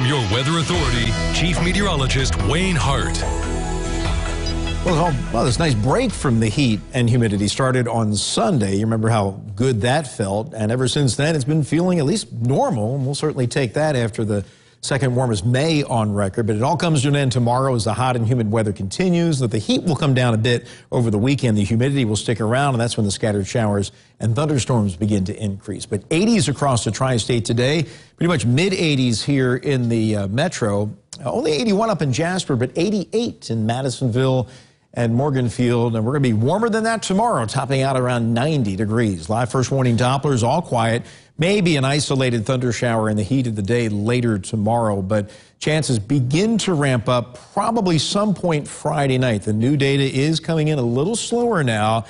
from your weather authority, Chief Meteorologist Wayne Hart. Well, this nice break from the heat and humidity started on Sunday. You remember how good that felt, and ever since then it's been feeling at least normal, and we'll certainly take that after the second warmest May on record. But it all comes to an end tomorrow as the hot and humid weather continues. The heat will come down a bit over the weekend. The humidity will stick around, and that's when the scattered showers and thunderstorms begin to increase. But 80s across the tri-state today, pretty much mid-80s here in the metro. Only 81 up in Jasper, but 88 in Madisonville and Morganfield, and we're going to be warmer than that tomorrow, topping out around 90 degrees. Live first warning Dopplers, all quiet. Maybe an isolated thunder shower in the heat of the day later tomorrow, but chances begin to ramp up probably some point Friday night. The new data is coming in a little slower now,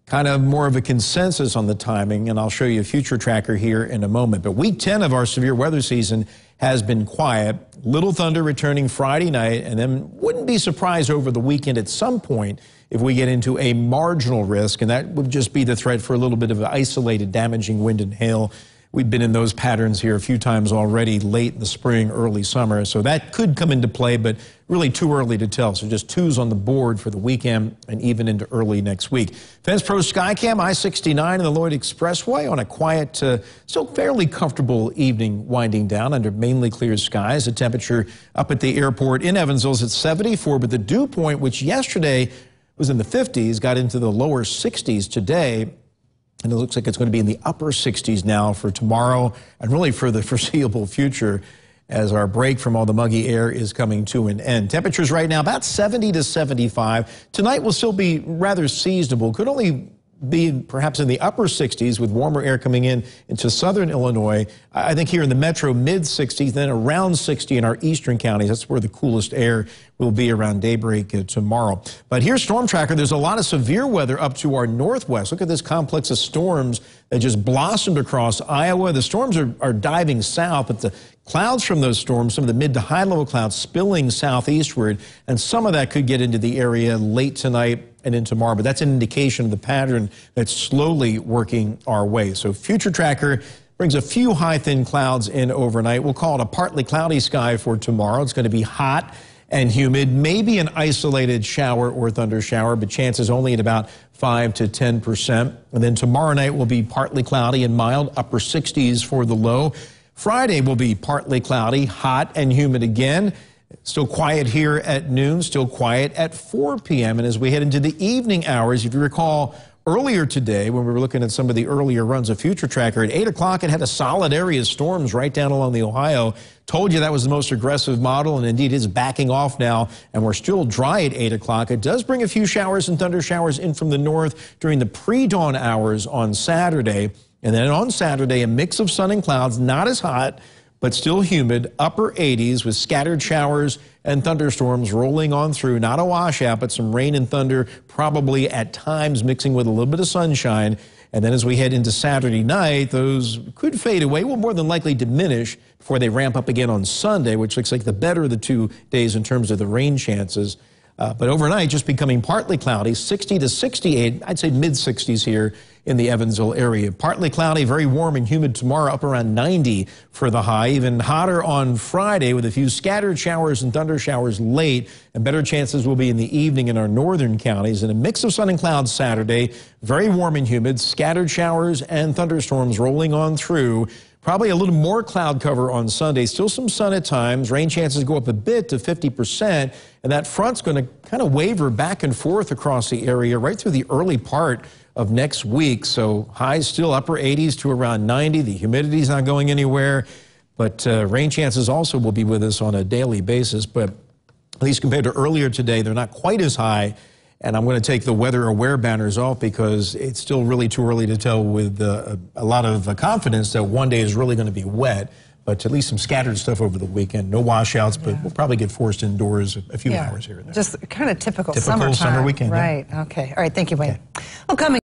kind of more of a consensus on the timing, and I'll show you a future tracker here in a moment. But week 10 of our severe weather season has been quiet. Little thunder returning Friday night, and then wouldn't be surprised over the weekend at some point if we get into a marginal risk, and that would just be the threat for a little bit of isolated damaging wind and hail. We've been in those patterns here a few times already late in the spring, early summer, so that could come into play, but really too early to tell. So just twos on the board for the weekend and even into early next week. Fence Pro Skycam, I-69 and the Lloyd Expressway on a quiet, still fairly comfortable evening winding down under mainly clear skies. The temperature up at the airport in Evansville is at 74, but the dew point, which yesterday was in the 50s, got into the lower 60s today. And it looks like it's going to be in the upper 60s now for tomorrow and really for the foreseeable future as our break from all the muggy air is coming to an end. Temperatures right now about 70 to 75. Tonight will still be rather seasonable. Could only be perhaps in the upper 60s with warmer air coming in into southern Illinois. I think here in the metro, mid-60s, then around 60 in our eastern counties. That's where the coolest air will be around daybreak tomorrow. But here's Storm Tracker. There's a lot of severe weather up to our northwest. Look at this complex of storms that just blossomed across Iowa. The storms are diving south, but the clouds from those storms, some of the mid to high level clouds spilling southeastward, and some of that could get into the area late tonight and into tomorrow, but that's an indication of the pattern that's slowly working our way. So Future Tracker brings a few high thin clouds in overnight. We'll call it a partly cloudy sky for tomorrow. It's going to be hot and humid, maybe an isolated shower or thunder shower, but chances only at about 5 to 10%. And then tomorrow night will be partly cloudy and mild, upper 60s for the low. Friday will be partly cloudy, hot and humid again. Still quiet here at noon, still quiet at 4 p.m. And as we head into the evening hours, if you recall earlier today when we were looking at some of the earlier runs of Future Tracker, at 8 o'clock it had a solid area of storms right down along the Ohio. Told you that was the most aggressive model, and indeed is backing off now, and we're still dry at 8 o'clock. It does bring a few showers and thunder showers in from the north during the pre-dawn hours on Saturday. And then on Saturday, a mix of sun and clouds, not as hot, but still humid, upper 80s with scattered showers and thunderstorms rolling on through. Not a washout, but some rain and thunder probably at times mixing with a little bit of sunshine. And then as we head into Saturday night, those could fade away, will more than likely diminish before they ramp up again on Sunday, which looks like the better of the 2 days in terms of the rain chances. But overnight, just becoming partly cloudy, 60 to 68, I'd say mid-60s here in the Evansville area. Partly cloudy, very warm and humid tomorrow, up around 90 for the high. Even hotter on Friday with a few scattered showers and thunder showers late, and better chances will be in the evening in our northern counties. And a mix of sun and clouds Saturday, very warm and humid, scattered showers and thunderstorms rolling on through. Probably a little more cloud cover on Sunday. Still some sun at times. Rain chances go up a bit to 50%. And that front's going to kind of waver back and forth across the area right through the early part of next week. So highs still upper 80s to around 90. The humidity's not going anywhere. But rain chances also will be with us on a daily basis. But at least compared to earlier today, they're not quite as high. And I'm going to take the weather aware banners off because it's still really too early to tell with a lot of confidence that one day is really going to be wet. But at least some scattered stuff over the weekend. No washouts, but we'll probably get forced indoors a few hours here and there. Just kind of typical summer weekend. Right. Okay. All right. Thank you, Wayne. Well, coming